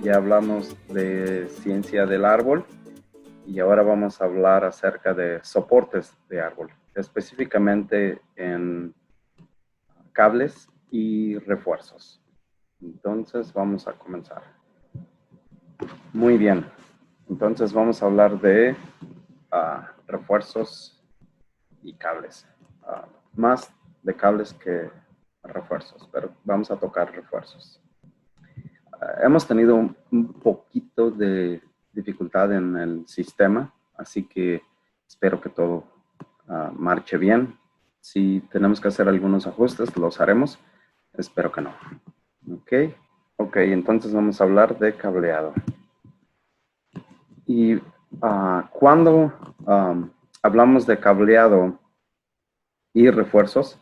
Ya hablamos de ciencia del árbol y ahora vamos a hablar acerca de soportes de árbol, específicamente en cables y refuerzos. Entonces vamos a comenzar. Muy bien, entonces vamos a hablar de refuerzos y cables. Más de cables que refuerzos, pero vamos a tocar refuerzos. Hemos tenido un poquito de dificultad en el sistema, así que espero que todo marche bien. Si tenemos que hacer algunos ajustes, los haremos. Espero que no. Ok, entonces vamos a hablar de cableado. Y cuando hablamos de cableado y refuerzos,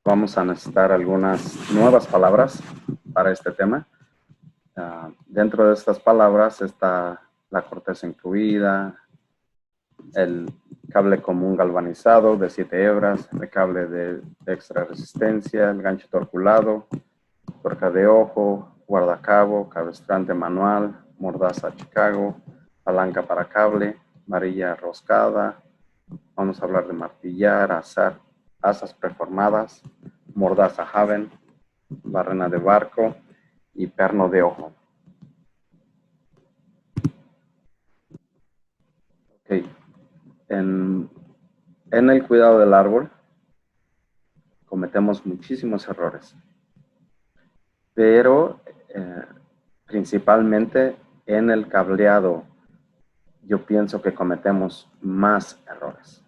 vamos a necesitar algunas nuevas palabras para este tema. Dentro de estas palabras está la corteza incluida, el cable común galvanizado de 7 hebras, el cable de extra resistencia, el gancho torculado, tuerca de ojo, guardacabo, cabestrante manual, mordaza Chicago, palanca para cable, varilla roscada. Vamos a hablar de martillar, asas preformadas, mordaza Haven, barrena de barco y perno de ojo. Ok. En el cuidado del árbol cometemos muchísimos errores, pero principalmente en el cableado yo pienso que cometemos más errores.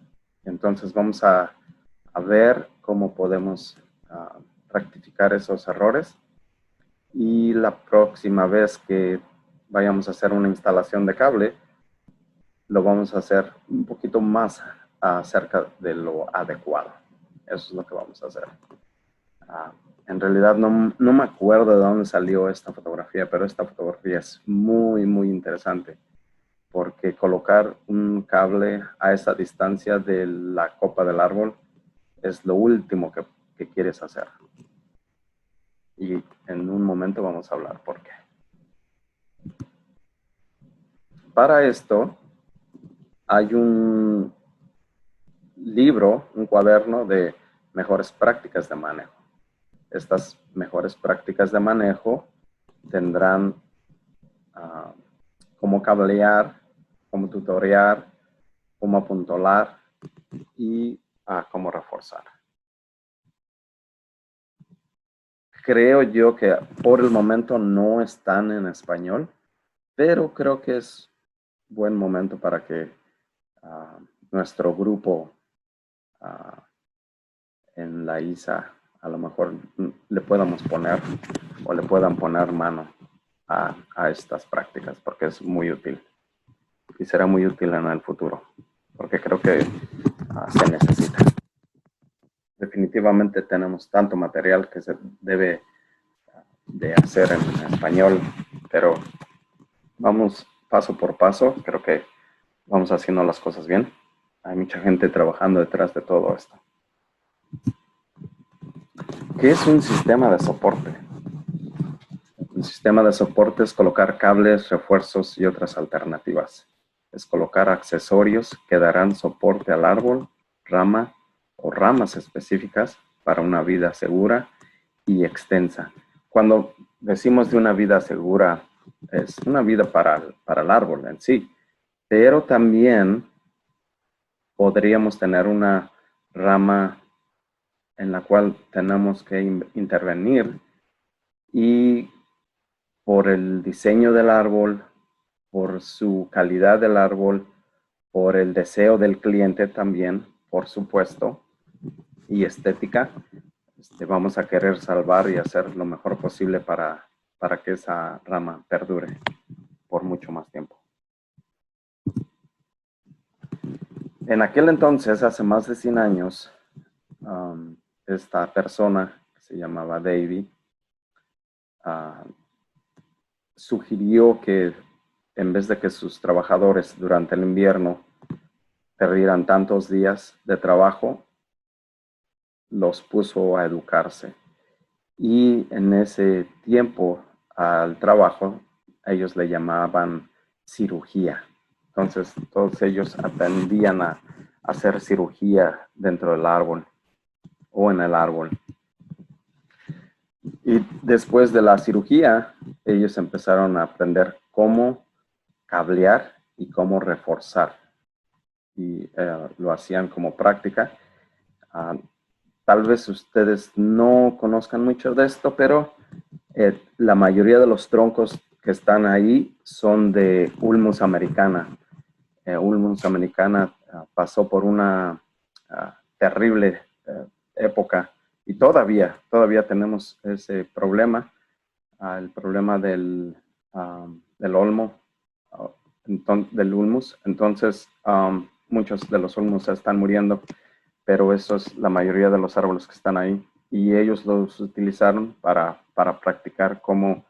Entonces vamos a ver cómo podemos rectificar esos errores y la próxima vez que vayamos a hacer una instalación de cable, lo vamos a hacer un poquito más acerca de lo adecuado. Eso es lo que vamos a hacer. En realidad no me acuerdo de dónde salió esta fotografía, pero esta fotografía es muy, muy interesante porque colocar un cable a esa distancia de la copa del árbol es lo último que quieres hacer. Y en un momento vamos a hablar por qué. Para esto hay un libro, un cuaderno de mejores prácticas de manejo. Estas mejores prácticas de manejo tendrán cómo cablear, cómo tutorear, cómo apuntalar y cómo reforzar. Creo yo que por el momento no están en español, pero creo que es buen momento para que nuestro grupo en la ISA a lo mejor le podamos poner o le puedan poner mano a estas prácticas porque es muy útil y será muy útil en el futuro porque creo que se necesita. Definitivamente tenemos tanto material que se debe de hacer en español, pero vamos paso por paso. Creo que vamos haciendo las cosas bien. Hay mucha gente trabajando detrás de todo esto. ¿Qué es un sistema de soporte? Un sistema de soporte es colocar cables, refuerzos y otras alternativas. Es colocar accesorios que darán soporte al árbol, rama o ramas específicas para una vida segura y extensa. Cuando decimos de una vida segura, es una vida para el árbol en sí, pero también podríamos tener una rama en la cual tenemos que intervenir y por el diseño del árbol, por su calidad del árbol, por el deseo del cliente también, por supuesto, y estética, vamos a querer salvar y hacer lo mejor posible para que esa rama perdure por mucho más tiempo. En aquel entonces, hace más de 100 años, esta persona que se llamaba Davy sugirió que en vez de que sus trabajadores durante el invierno perdieran tantos días de trabajo, los puso a educarse. Y en ese tiempo al trabajo ellos le llamaban cirugía. Entonces, todos ellos atendían a hacer cirugía dentro del árbol o en el árbol. Y después de la cirugía, ellos empezaron a aprender cómo cablear y cómo reforzar. Y lo hacían como práctica. Tal vez ustedes no conozcan mucho de esto, pero la mayoría de los troncos que están ahí son de Ulmus americana. Ulmus americana pasó por una terrible época y todavía tenemos ese problema, el problema del olmo, del ulmus. Entonces, muchos de los ulmus están muriendo, pero eso es la mayoría de los árboles que están ahí. Y ellos los utilizaron para practicar cómo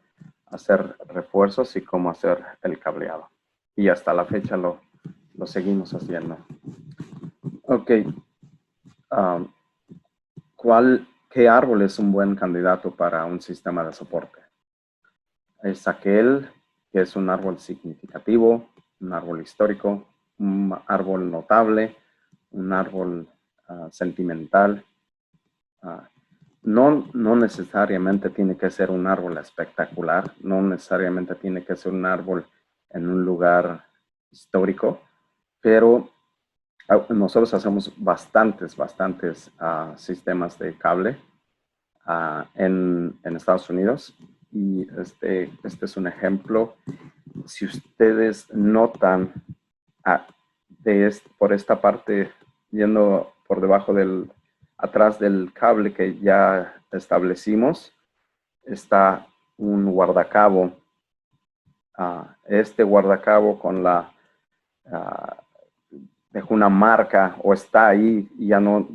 hacer refuerzos y cómo hacer el cableado. Y hasta la fecha lo seguimos haciendo. Ok. ¿Qué árbol es un buen candidato para un sistema de soporte? Es aquel que es un árbol significativo, un árbol histórico, un árbol notable, un árbol sentimental. No necesariamente tiene que ser un árbol espectacular, no necesariamente tiene que ser un árbol en un lugar histórico, pero nosotros hacemos bastantes sistemas de cable en Estados Unidos, y este es un ejemplo. Si ustedes notan por esta parte, yendo por debajo atrás del cable que ya establecimos, está un guardacabo. Este guardacabo dejó una marca, o está ahí, y yo creo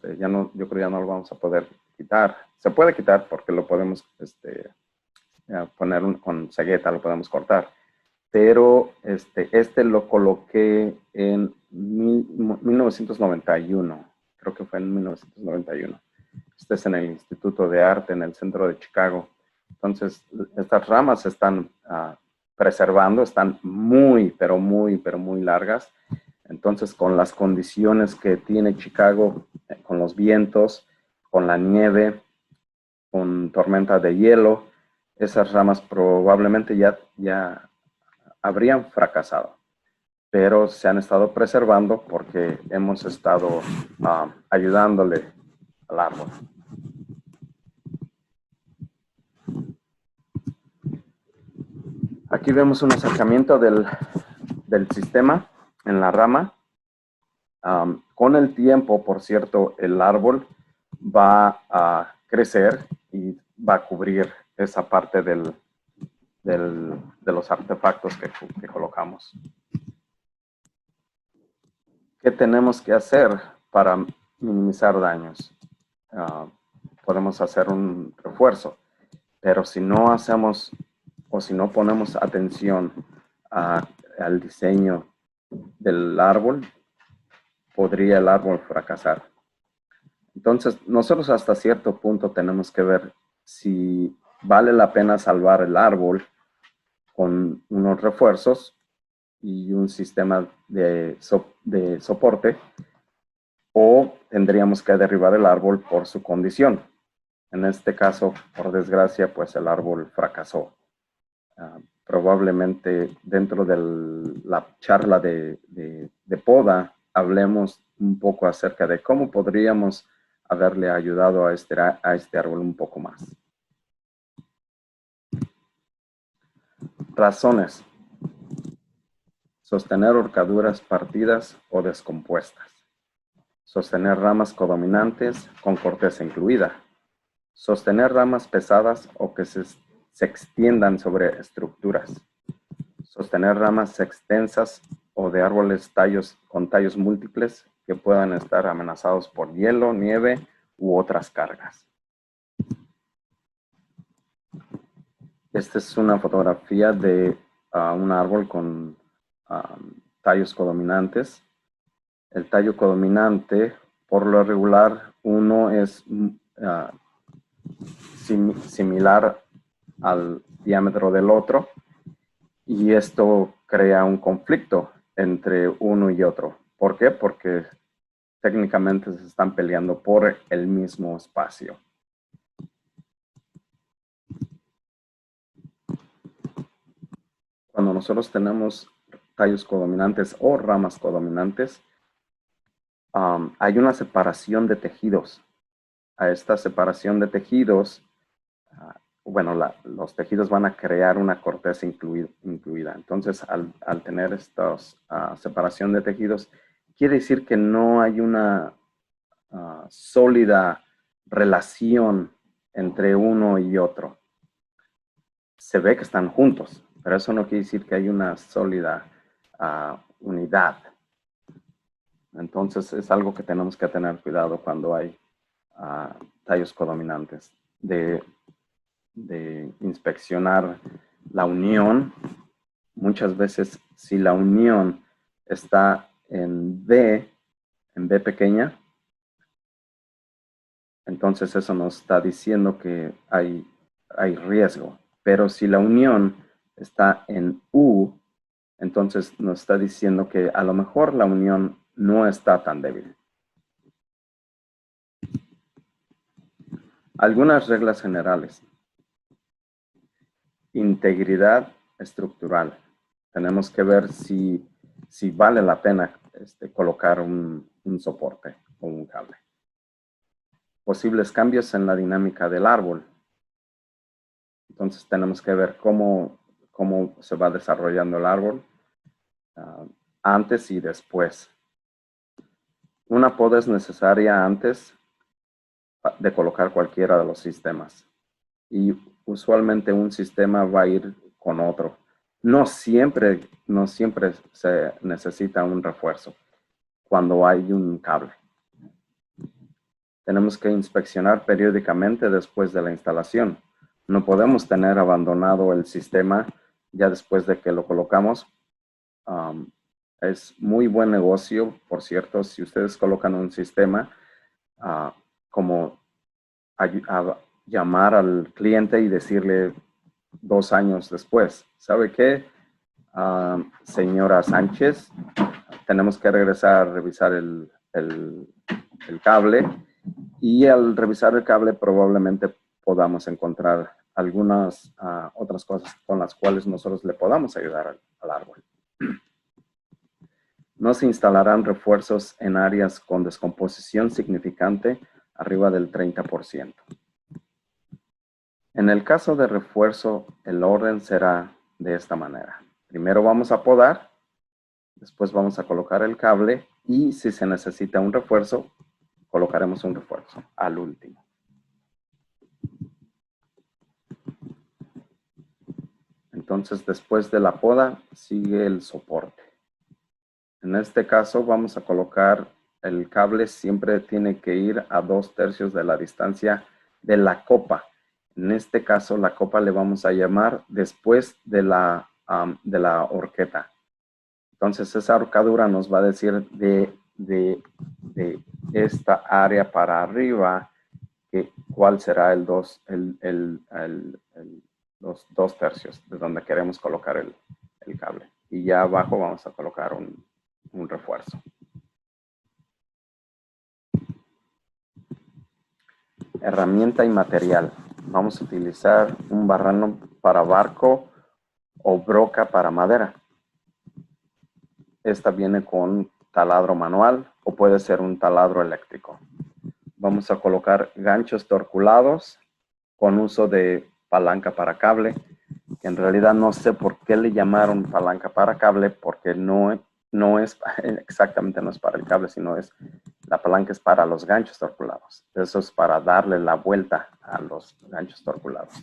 que ya no lo vamos a poder quitar. Se puede quitar porque lo podemos poner con cegueta, lo podemos cortar. Pero lo coloqué en 1991. Creo que fue en 1991. Este es en el Instituto de Arte, en el centro de Chicago. Entonces, estas ramas se están preservando, están muy largas. Entonces, con las condiciones que tiene Chicago, con los vientos, con la nieve, con tormenta de hielo, esas ramas probablemente ya habrían fracasado, pero se han estado preservando porque hemos estado ayudándole al árbol. Aquí vemos un acercamiento del sistema en la rama. Con el tiempo, por cierto, el árbol va a crecer y va a cubrir esa parte de los artefactos que colocamos. ¿Qué tenemos que hacer para minimizar daños? Podemos hacer un refuerzo, pero si no hacemos o si no ponemos atención al diseño del árbol, podría el árbol fracasar. Entonces, nosotros hasta cierto punto tenemos que ver si vale la pena salvar el árbol con unos refuerzos y un sistema de soporte, o tendríamos que derribar el árbol por su condición. En este caso, por desgracia, pues el árbol fracasó. Probablemente dentro de la charla de poda hablemos un poco acerca de cómo podríamos haberle ayudado a este árbol un poco más. Razones. Sostener horcaduras partidas o descompuestas. Sostener ramas codominantes con corteza incluida. Sostener ramas pesadas o que se extiendan sobre estructuras. Sostener ramas extensas o de árboles con tallos múltiples que puedan estar amenazados por hielo, nieve u otras cargas. Esta es una fotografía de un árbol con tallos codominantes. El tallo codominante, por lo regular, uno es similar al diámetro del otro, Y esto crea un conflicto entre uno y otro. ¿Por qué? Porque técnicamente se están peleando por el mismo espacio. Cuando nosotros tenemos tallos codominantes o ramas codominantes, hay una separación de tejidos. A esta separación de tejidos, bueno, los tejidos van a crear una corteza incluida. Entonces, al tener esta separación de tejidos, quiere decir que no hay una sólida relación entre uno y otro. Se ve que están juntos, pero eso no quiere decir que hay una sólida unidad. Entonces, es algo que tenemos que tener cuidado cuando hay tallos codominantes, de inspeccionar la unión. Muchas veces, si la unión está en B pequeña, entonces eso nos está diciendo que hay riesgo. Pero si la unión está en U, entonces nos está diciendo que a lo mejor la unión no está tan débil. Algunas reglas generales. Integridad estructural. Tenemos que ver si vale la pena colocar un soporte o un cable. Posibles cambios en la dinámica del árbol. Entonces tenemos que ver cómo se va desarrollando el árbol antes y después. Una poda es necesaria antes de colocar cualquiera de los sistemas. Y usualmente un sistema va a ir con otro. No siempre se necesita un refuerzo cuando hay un cable. Tenemos que inspeccionar periódicamente después de la instalación. No podemos tener abandonado el sistema ya después de que lo colocamos. Es muy buen negocio, por cierto, si ustedes colocan un sistema, como llamar al cliente y decirle 2 años después, ¿sabe qué? Señora Sánchez, tenemos que regresar a revisar el cable, y al revisar el cable probablemente podamos encontrar algunas otras cosas con las cuales nosotros le podamos ayudar al árbol. No se instalarán refuerzos en áreas con descomposición significante arriba del 30%. En el caso de refuerzo, el orden será de esta manera. Primero vamos a podar, después vamos a colocar el cable y si se necesita un refuerzo, colocaremos un refuerzo al último. Entonces, después de la poda, sigue el soporte. En este caso, vamos a colocar el cable, siempre tiene que ir a 2/3 de la distancia de la copa. En este caso, la copa le vamos a llamar después de la horqueta. Entonces, esa horcadura nos va a decir de esta área para arriba, cuál será los 2/3 de donde queremos colocar el cable. Y ya abajo vamos a colocar un refuerzo. Herramienta y material. Vamos a utilizar un barrano para barco o broca para madera. Esta viene con taladro manual o puede ser un taladro eléctrico. Vamos a colocar ganchos torculados con uso de palanca para cable, que en realidad no sé por qué le llamaron palanca para cable, porque no es exactamente, no es para el cable, sino la palanca es para los ganchos torculados. Eso es para darle la vuelta a los ganchos torculados.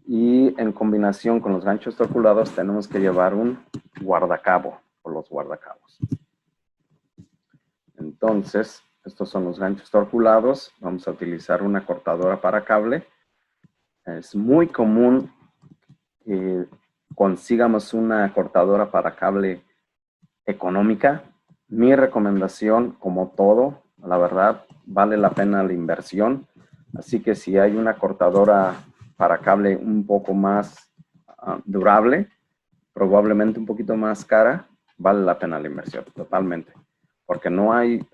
Y en combinación con los ganchos torculados tenemos que llevar un guardacabo o los guardacabos. Entonces, estos son los ganchos torculados. Vamos a utilizar una cortadora para cable. Es muy común que consigamos una cortadora para cable económica. Mi recomendación, como todo, la verdad, vale la pena la inversión. Así que si hay una cortadora para cable un poco más durable, probablemente un poquito más cara, vale la pena la inversión, totalmente. Porque no hay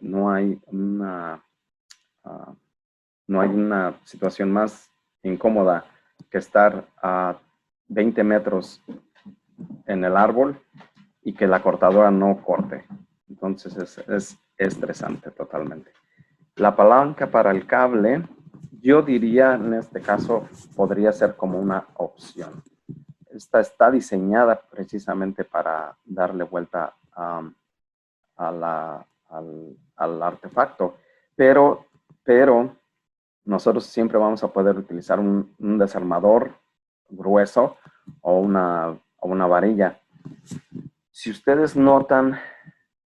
una situación más incómoda que estar a 20 metros en el árbol y que la cortadora no corte. Entonces es estresante totalmente. La palanca para el cable, yo diría en este caso, podría ser como una opción. Esta está diseñada precisamente para darle vuelta al artefacto, pero nosotros siempre vamos a poder utilizar un desarmador grueso o una varilla. Si ustedes notan,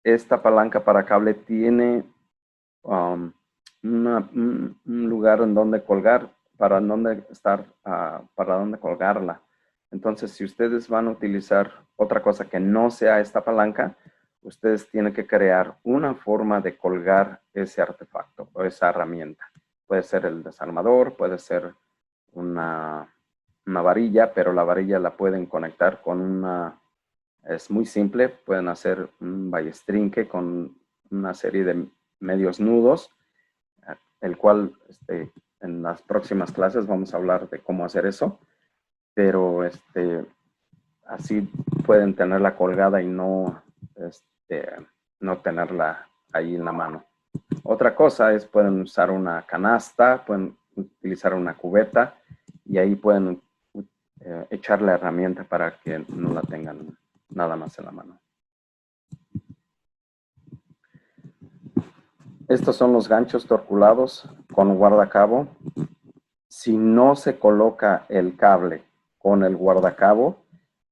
esta palanca para cable tiene un lugar en donde colgar, para dónde colgarla. Entonces, si ustedes van a utilizar otra cosa que no sea esta palanca, ustedes tienen que crear una forma de colgar ese artefacto o esa herramienta. Puede ser el desarmador, puede ser una varilla, pero la varilla la pueden conectar con es muy simple, pueden hacer un ballestrinque con una serie de medios nudos, el cual en las próximas clases vamos a hablar de cómo hacer eso, pero así pueden tenerla colgada y no tenerla ahí en la mano. Otra cosa es pueden usar una canasta, pueden utilizar una cubeta y ahí pueden echar la herramienta para que no la tengan nada más en la mano. Estos son los ganchos torculados con guardacabo. Si no se coloca el cable con el guardacabo,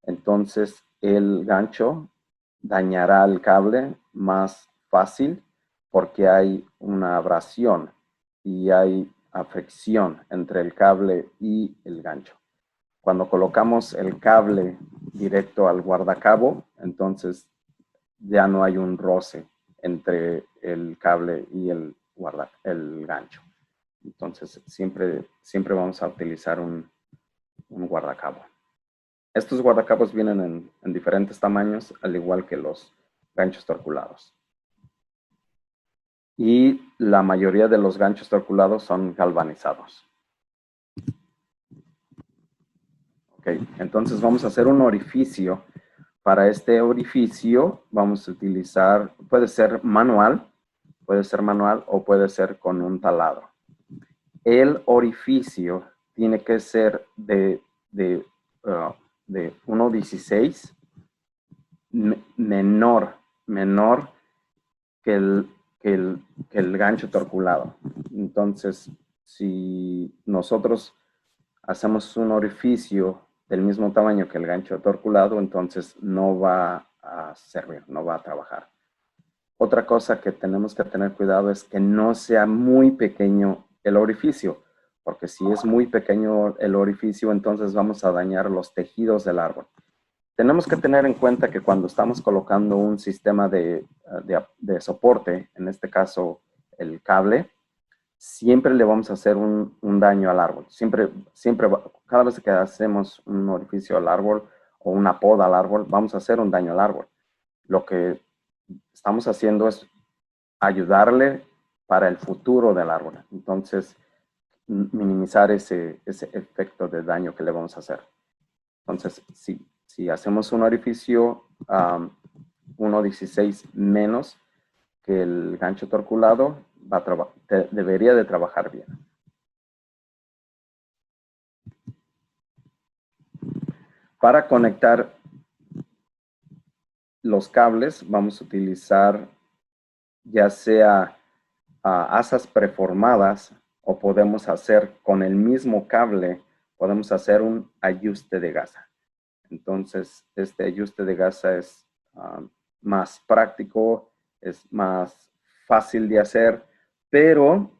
entonces el gancho dañará el cable más fácil porque hay una abrasión y hay fricción entre el cable y el gancho. Cuando colocamos el cable directo al guardacabo, entonces ya no hay un roce entre el cable y el gancho. Entonces siempre vamos a utilizar un guardacabo. Estos guardacabos vienen en diferentes tamaños, al igual que los ganchos torculados. Y la mayoría de los ganchos torculados son galvanizados. Ok, entonces vamos a hacer un orificio. Para este orificio vamos a utilizar, puede ser manual o puede ser con un taladro. El orificio tiene que ser de 1.16 menor que el gancho torculado. Entonces, si nosotros hacemos un orificio del mismo tamaño que el gancho torculado, entonces no va a servir, no va a trabajar. Otra cosa que tenemos que tener cuidado es que no sea muy pequeño el orificio, porque si es muy pequeño el orificio, entonces vamos a dañar los tejidos del árbol. Tenemos que tener en cuenta que cuando estamos colocando un sistema de soporte, en este caso el cable, siempre le vamos a hacer un daño al árbol. Cada vez que hacemos un orificio al árbol o una poda al árbol, vamos a hacer un daño al árbol. Lo que estamos haciendo es ayudarle para el futuro del árbol. Entonces, minimizar ese efecto de daño que le vamos a hacer. Entonces, si hacemos un orificio 1.16 menos que el gancho torculado, debería de trabajar bien. Para conectar los cables, vamos a utilizar ya sea asas preformadas o podemos hacer con el mismo cable, podemos hacer un ajuste de gasa. Entonces, este ajuste de gasa es más práctico, es más fácil de hacer, pero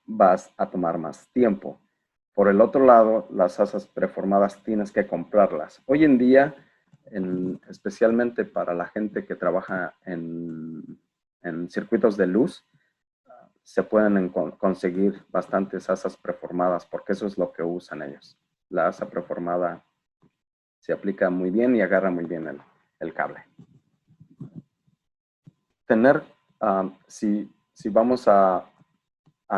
vas a tomar más tiempo. Por el otro lado, las asas preformadas tienes que comprarlas. Hoy en día, especialmente para la gente que trabaja en circuitos de luz, se pueden conseguir bastantes asas preformadas porque eso es lo que usan ellos. La asa preformada se aplica muy bien y agarra muy bien el cable. Si vamos a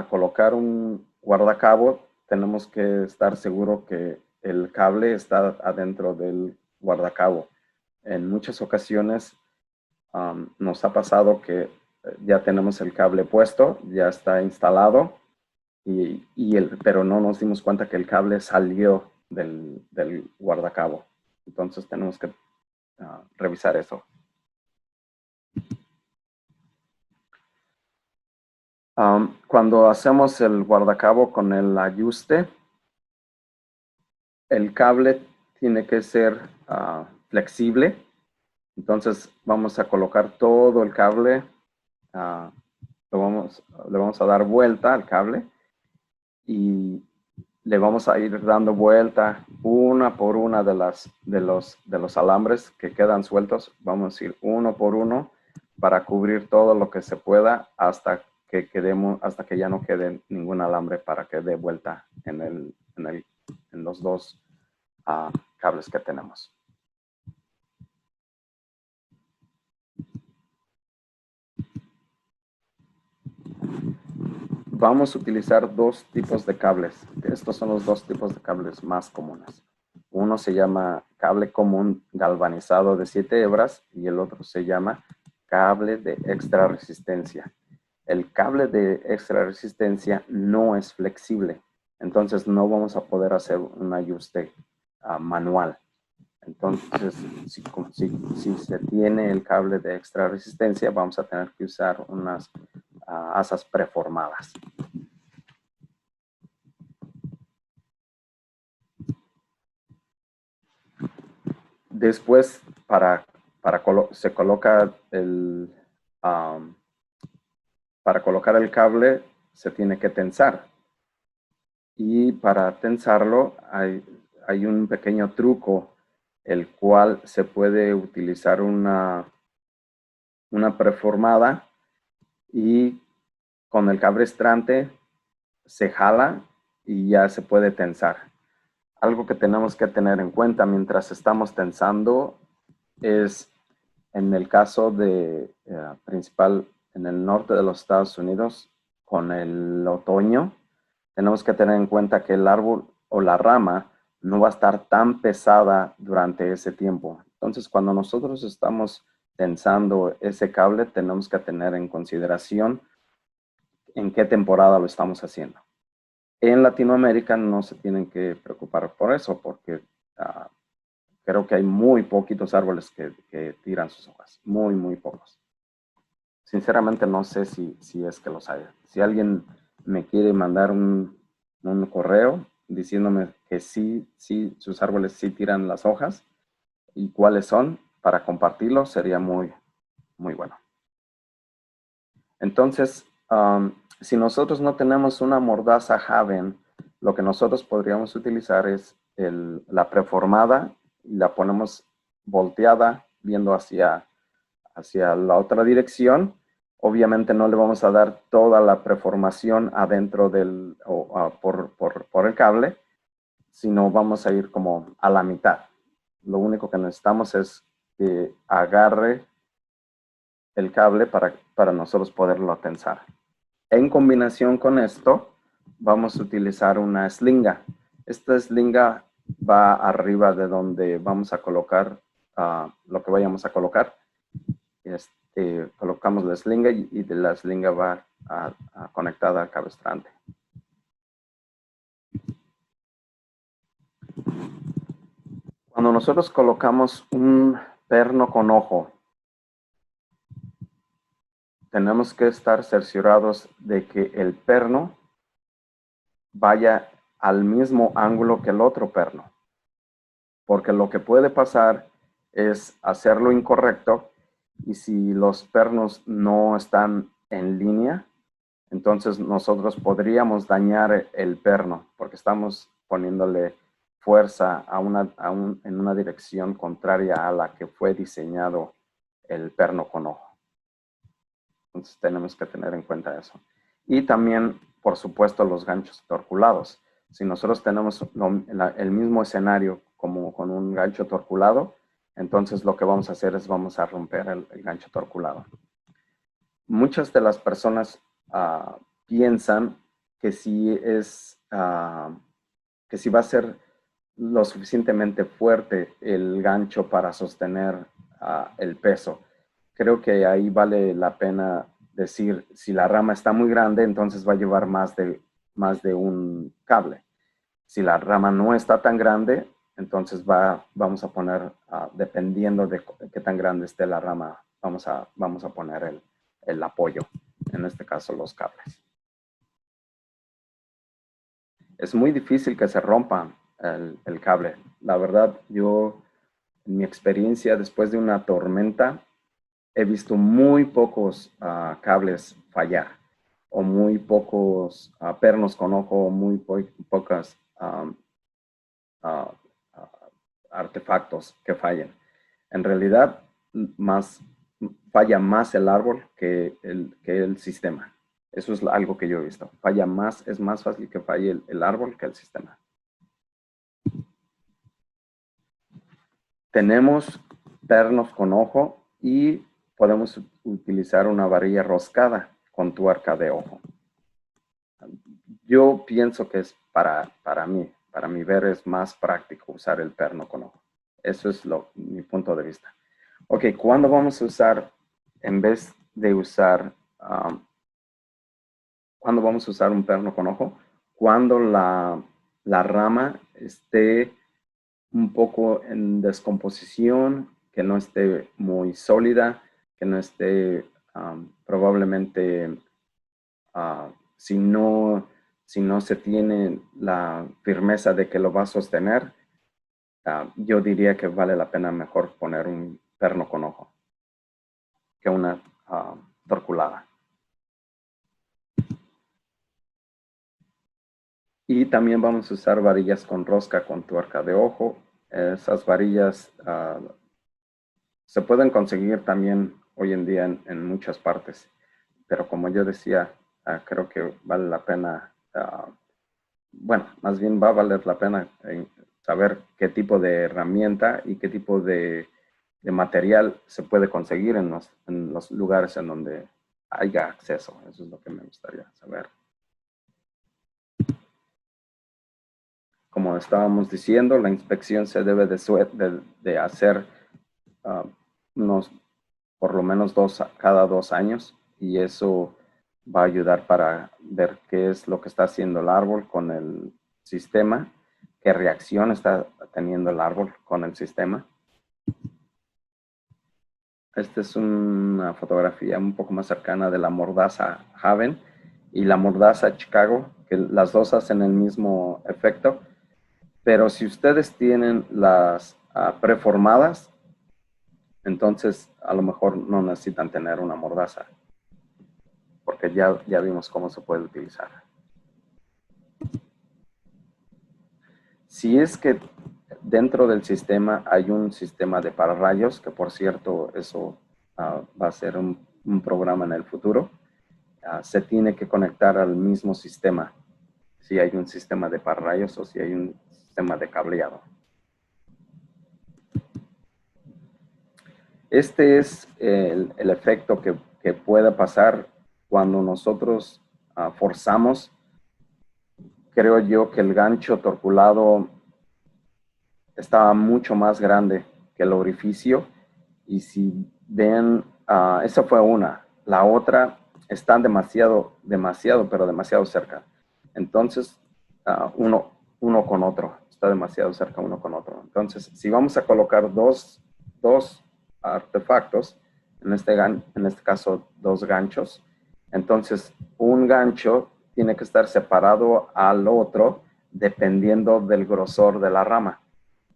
colocar un guardacabo, tenemos que estar seguro que el cable está adentro del guardacabo. En muchas ocasiones nos ha pasado que ya tenemos el cable puesto, ya está instalado, pero no nos dimos cuenta que el cable salió del guardacabo. Entonces tenemos que revisar eso. Cuando hacemos el guardacabo con el ajuste, el cable tiene que ser flexible. Entonces vamos a colocar todo el cable, le vamos a dar vuelta al cable y le vamos a ir dando vuelta una por una de los alambres que quedan sueltos. Vamos a ir uno por uno para cubrir todo lo que se pueda hasta que ya no quede ningún alambre para que dé vuelta en los dos cables que tenemos. Vamos a utilizar dos tipos de cables. Estos son los dos tipos de cables más comunes. Uno se llama cable común galvanizado de 7 hebras y el otro se llama cable de extra resistencia. El cable de extra resistencia no es flexible, entonces no vamos a poder hacer un ajuste manual. Entonces, si se tiene el cable de extra resistencia, vamos a tener que usar unas asas preformadas. Después, se coloca para colocar el cable, se tiene que tensar. Y para tensarlo, hay un pequeño truco, el cual se puede utilizar una preformada y con el cabrestrante se jala y ya se puede tensar. Algo que tenemos que tener en cuenta mientras estamos tensando es, en el caso principal en el norte de los Estados Unidos, con el otoño, tenemos que tener en cuenta que el árbol o la rama no va a estar tan pesada durante ese tiempo. Entonces, cuando nosotros estamos tensando ese cable, tenemos que tener en consideración en qué temporada lo estamos haciendo. En Latinoamérica no se tienen que preocupar por eso, porque creo que hay muy poquitos árboles que tiran sus hojas, muy, muy pocos. Sinceramente no sé si es que los hay. Si alguien me quiere mandar un correo diciéndome que sí, sus árboles sí tiran las hojas y cuáles son, para compartirlo sería muy, muy bueno. Entonces, si nosotros no tenemos una mordaza Haven, lo que nosotros podríamos utilizar es la preformada y la ponemos volteada, viendo hacia la otra dirección. Obviamente no le vamos a dar toda la preformación adentro por el cable, sino vamos a ir como a la mitad. Lo único que necesitamos es que agarre el cable para nosotros poderlo tensar. En combinación con esto, vamos a utilizar una slinga. Esta slinga va arriba de donde vamos a colocar lo que vayamos a colocar. Colocamos la slinga y de la slinga va conectada al cablestrante. Cuando nosotros colocamos un perno con ojo, tenemos que estar cerciorados de que el perno vaya al mismo ángulo que el otro perno. Porque lo que puede pasar es hacerlo incorrecto y si los pernos no están en línea, entonces nosotros podríamos dañar el perno porque estamos poniéndole fuerza en una dirección contraria a la que fue diseñado el perno con ojo. Entonces tenemos que tener en cuenta eso. Y también, por supuesto, los ganchos torculados. Si nosotros tenemos el mismo escenario como con un gancho torculado. Entonces lo que vamos a hacer es vamos a romper el gancho torculado. Muchas de las personas piensan que que si va a ser lo suficientemente fuerte el gancho para sostener el peso. Creo que ahí vale la pena decir, si la rama está muy grande, entonces va a llevar más de un cable. Si la rama no está tan grande, entonces vamos a poner, dependiendo de qué tan grande esté la rama, vamos a poner el apoyo, en este caso los cables. Es muy difícil que se rompa el cable. La verdad, yo, en mi experiencia, después de una tormenta, he visto muy pocos cables fallar, o muy pocos pernos con ojo, muy pocas artefactos que fallen. En realidad, falla más el árbol que el sistema. Eso es algo que yo he visto. Es más fácil que falle el árbol que el sistema. Tenemos pernos con ojo y podemos utilizar una varilla roscada con tuerca de ojo. Yo pienso que es para mi ver, es más práctico usar el perno con ojo. Eso es mi punto de vista. Ok, ¿cuándo vamos a usar, en vez de usar, cuándo vamos a usar un perno con ojo? Cuando la rama esté un poco en descomposición, que no esté muy sólida, que no esté probablemente, si no se tiene la firmeza de que lo va a sostener, yo diría que vale la pena mejor poner un perno con ojo que una torculada. Y también vamos a usar varillas con rosca con tuerca de ojo. Esas varillas se pueden conseguir también hoy en día en muchas partes. Pero como yo decía, creo que vale la pena, bueno, más bien va a valer la pena saber qué tipo de herramienta y qué tipo de material se puede conseguir en los lugares en donde haya acceso. Eso es lo que me gustaría saber. Como estábamos diciendo, la inspección se debe de hacer por lo menos cada 2 años, y eso va a ayudar para ver qué es lo que está haciendo el árbol con el sistema, qué reacción está teniendo el árbol con el sistema. Esta es una fotografía un poco más cercana de la mordaza Haven y la mordaza Chicago, que las dos hacen el mismo efecto. Pero si ustedes tienen las preformadas, entonces a lo mejor no necesitan tener una mordaza, porque ya vimos cómo se puede utilizar. Si es que dentro del sistema hay un sistema de pararrayos, que por cierto eso va a ser un programa en el futuro, se tiene que conectar al mismo sistema, si hay un sistema de pararrayos o si hay un sistema de cableado. Este es el efecto que puede pasar cuando nosotros forzamos. Creo yo que el gancho torculado estaba mucho más grande que el orificio, y si ven, esa fue una. La otra está demasiado cerca. Entonces, uno con otro, está demasiado cerca uno con otro. Entonces, si vamos a colocar dos artefactos, en este caso 2 ganchos, entonces un gancho tiene que estar separado al otro dependiendo del grosor de la rama.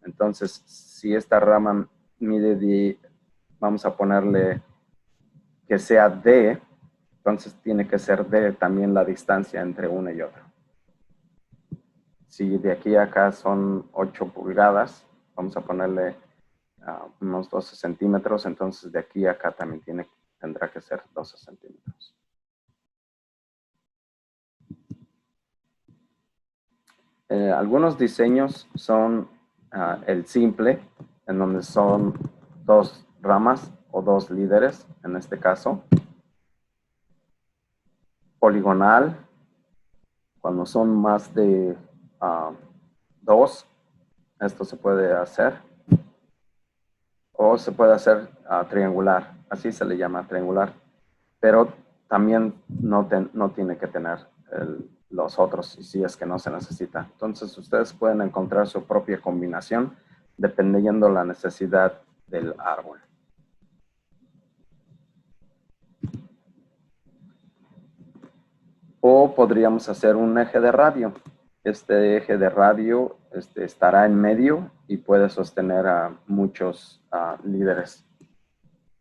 Entonces, si esta rama mide vamos a ponerle que sea D, entonces tiene que ser D también la distancia entre uno y otro. Si de aquí a acá son 8 pulgadas, vamos a ponerle unos 12 centímetros, entonces de aquí a acá también tendrá que ser 12 centímetros. Algunos diseños son el simple, en donde son dos ramas o dos líderes, en este caso. Poligonal, cuando son más de dos, esto se puede hacer. O se puede hacer triangular, así se le llama triangular. Pero también no tiene que tener los otros, si es que no se necesita. Entonces, ustedes pueden encontrar su propia combinación dependiendo la necesidad del árbol. O podríamos hacer un eje de radio. Este eje de radio estará en medio y puede sostener a muchos líderes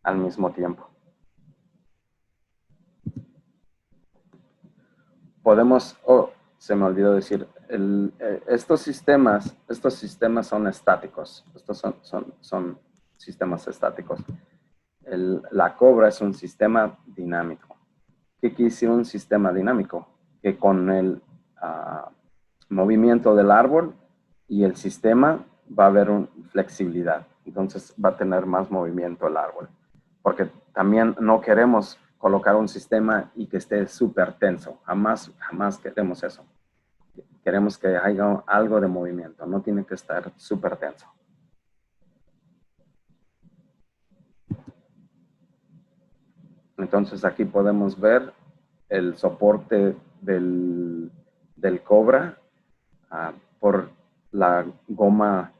al mismo tiempo. Podemos, se me olvidó decir, estos sistemas son estáticos. Estos son sistemas estáticos. La Cobra es un sistema dinámico. ¿Qué quiere decir un sistema dinámico? Que con el movimiento del árbol y el sistema va a haber una flexibilidad. Entonces va a tener más movimiento el árbol. Porque también no queremos colocar un sistema y que esté súper tenso. Jamás queremos eso. Queremos que haya algo de movimiento. No tiene que estar súper tenso. Entonces aquí podemos ver el soporte del Cobra por la goma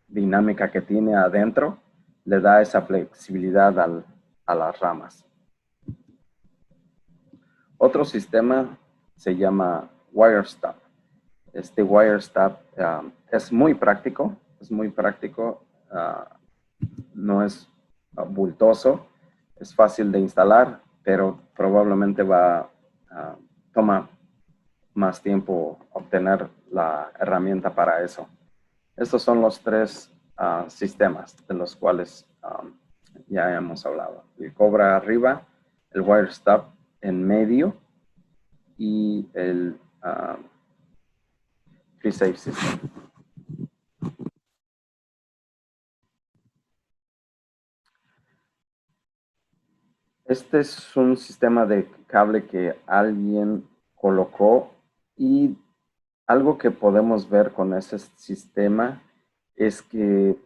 dinámica que tiene adentro. Le da esa flexibilidad a las ramas. Otro sistema se llama wire stop. Este wire stop es muy práctico, no es bultoso, es fácil de instalar, pero probablemente toma más tiempo obtener la herramienta para eso. Estos son los tres sistemas de los cuales ya hemos hablado. El Cobra arriba, el wire stop en medio y el Pre-Safe System. Este es un sistema de cable que alguien colocó y algo que podemos ver con ese sistema es que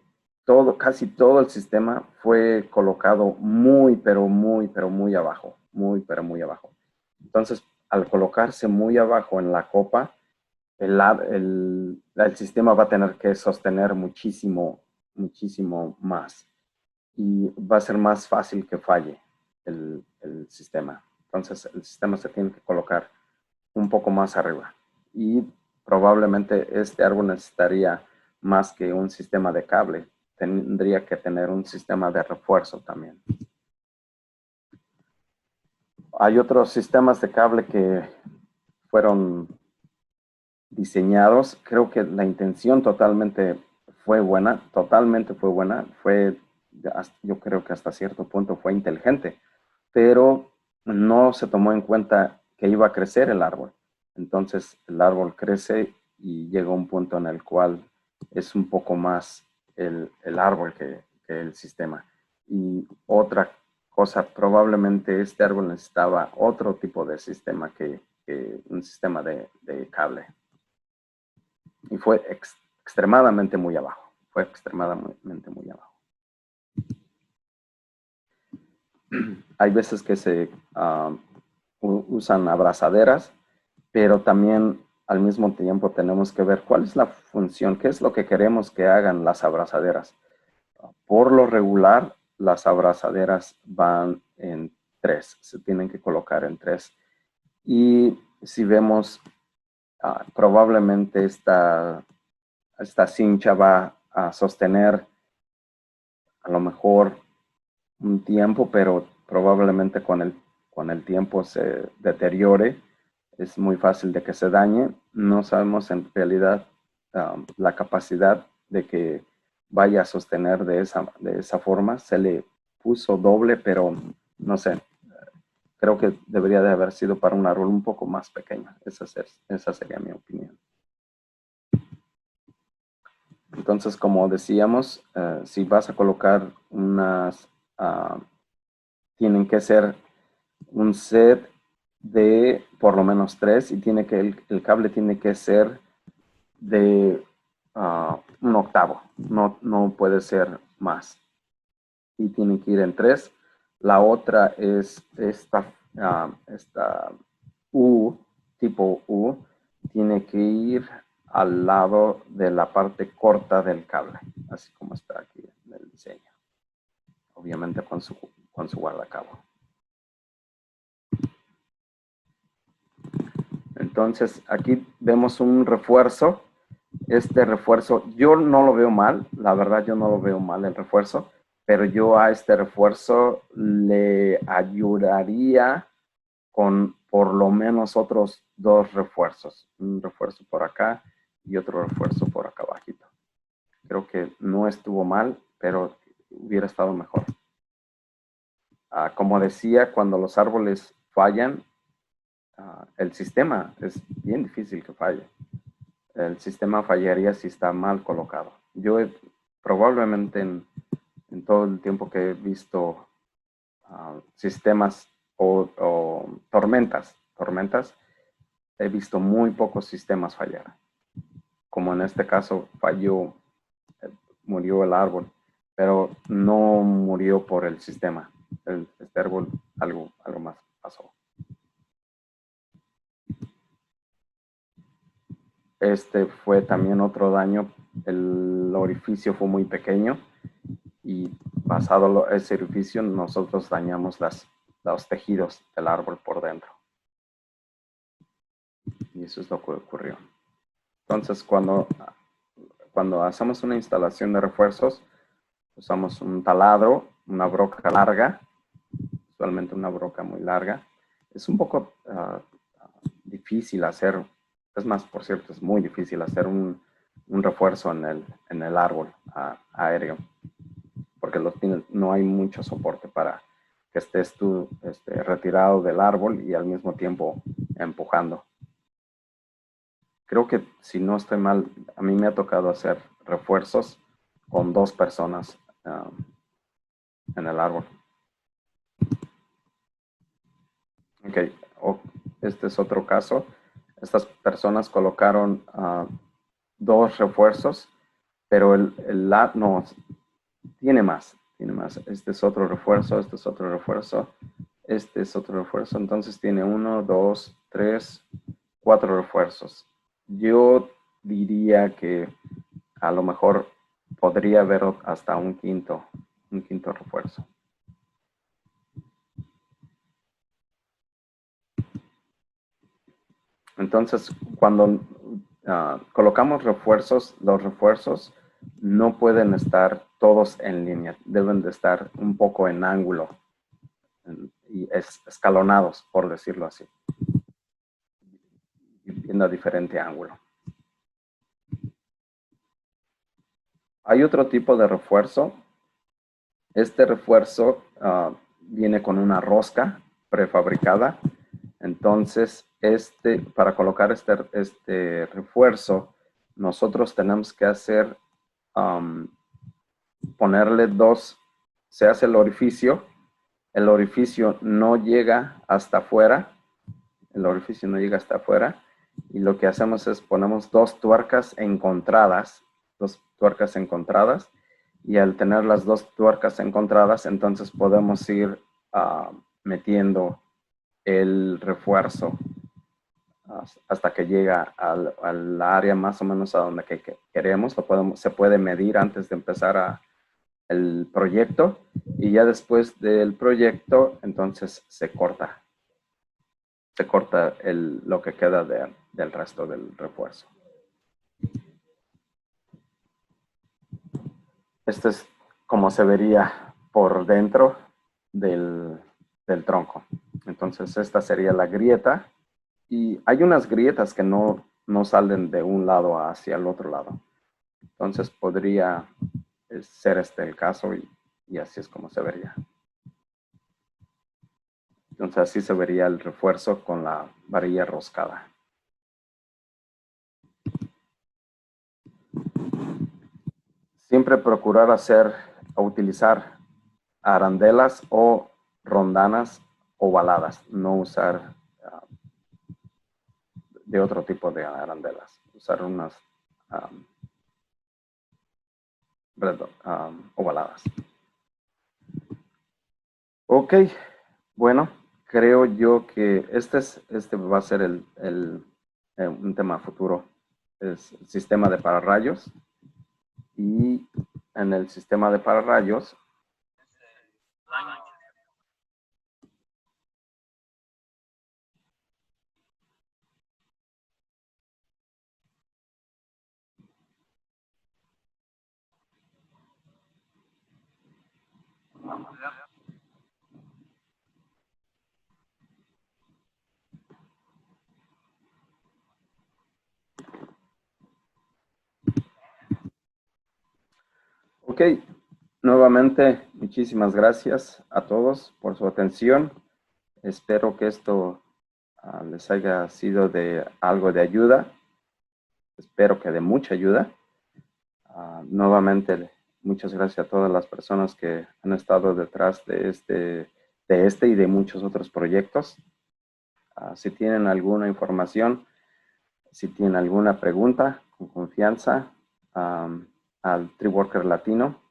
casi todo el sistema fue colocado muy, pero muy abajo. Entonces, al colocarse muy abajo en la copa, el sistema va a tener que sostener muchísimo más. Y va a ser más fácil que falle el sistema. Entonces, el sistema se tiene que colocar un poco más arriba. Y probablemente este árbol necesitaría más que un sistema de cable. Tendría que tener un sistema de refuerzo también. Hay otros sistemas de cable que fueron diseñados. Creo que la intención totalmente fue buena. Yo creo que hasta cierto punto fue inteligente, pero no se tomó en cuenta que iba a crecer el árbol. Entonces el árbol crece y llega a un punto en el cual es un poco más el árbol que el sistema. Y otra cosa, probablemente este árbol necesitaba otro tipo de sistema que un sistema de cable. Y fue extremadamente muy abajo. Hay veces que se usan abrazaderas, pero también al mismo tiempo tenemos que ver cuál es la función, qué es lo que queremos que hagan las abrazaderas. Por lo regular, las abrazaderas van en 3, se tienen que colocar en 3. Y si vemos, probablemente esta cincha va a sostener a lo mejor un tiempo, pero probablemente con el tiempo se deteriore. Es muy fácil de que se dañe. No sabemos en realidad la capacidad de que vaya a sostener de esa forma. Se le puso doble, pero no sé. Creo que debería de haber sido para un árbol un poco más pequeño. Esa sería mi opinión. Entonces, como decíamos, si vas a colocar unas, tienen que ser un set de por lo menos 3 y tiene que el cable tiene que ser de 1/8, no puede ser más. Y tiene que ir en 3. La otra es esta U, tipo U, tiene que ir al lado de la parte corta del cable, así como está aquí en el diseño. Obviamente con su guardacabo. Entonces, aquí vemos un refuerzo. Este refuerzo, yo no lo veo mal, la verdad yo no lo veo mal el refuerzo, pero yo a este refuerzo le ayudaría con por lo menos otros 2 refuerzos. Un refuerzo por acá y otro refuerzo por acá abajito. Creo que no estuvo mal, pero hubiera estado mejor. Como decía, cuando los árboles fallan, el sistema es bien difícil que falle. El sistema fallaría si está mal colocado. Yo probablemente en todo el tiempo que he visto sistemas o tormentas, he visto muy pocos sistemas fallar. Como en este caso falló, murió el árbol, pero no murió por el sistema. Este árbol algo más pasó. Este fue también otro daño. El orificio fue muy pequeño y pasado ese orificio nosotros dañamos los tejidos del árbol por dentro. Y eso es lo que ocurrió. Entonces, cuando hacemos una instalación de refuerzos, usamos un taladro, una broca larga, usualmente una broca muy larga. Es un poco difícil hacer, es más, por cierto, es muy difícil hacer un refuerzo en el árbol aéreo, porque los pines no hay mucho soporte para que estés tú retirado del árbol y al mismo tiempo empujando. Creo que, si no estoy mal, a mí me ha tocado hacer refuerzos con 2 personas en el árbol. Ok, este es otro caso. Estas personas colocaron 2 refuerzos, pero el no, tiene más. Este es otro refuerzo, este es otro refuerzo, este es otro refuerzo. Entonces tiene 1, 2, 3, 4 refuerzos. Yo diría que a lo mejor podría haber hasta un quinto refuerzo. Entonces, cuando colocamos refuerzos, los refuerzos no pueden estar todos en línea, deben de estar un poco en ángulo y escalonados, por decirlo así, viendo a diferente ángulo. Hay otro tipo de refuerzo. Este refuerzo viene con una rosca prefabricada. Entonces, para colocar este refuerzo, nosotros tenemos que hacer, ponerle 2, se hace el orificio no llega hasta afuera, y lo que hacemos es ponemos 2 tuercas encontradas, y al tener las 2 tuercas encontradas, entonces podemos ir metiendo el refuerzo hasta que llega al área más o menos a donde queremos. Se puede medir antes de empezar el proyecto, y ya después del proyecto entonces se corta lo que queda del resto del refuerzo. Este es como se vería por dentro del tronco. Entonces esta sería la grieta, y hay unas grietas que no salen de un lado hacia el otro lado. Entonces podría ser el caso, y así es como se vería. Entonces así se vería el refuerzo con la varilla roscada. Siempre procurar utilizar arandelas o rondanas ovaladas, no usar de otro tipo de arandelas, usar unas ovaladas. Ok, bueno, creo yo que este va a ser un tema futuro, es el sistema de pararrayos. Y en el sistema de pararrayos, ok, nuevamente muchísimas gracias a todos por su atención. Espero que esto les haya sido de algo de ayuda. Espero que de mucha ayuda. Nuevamente, muchas gracias a todas las personas que han estado detrás de este y de muchos otros proyectos. Si tienen alguna información, si tienen alguna pregunta, con confianza, al Treeworker Latino.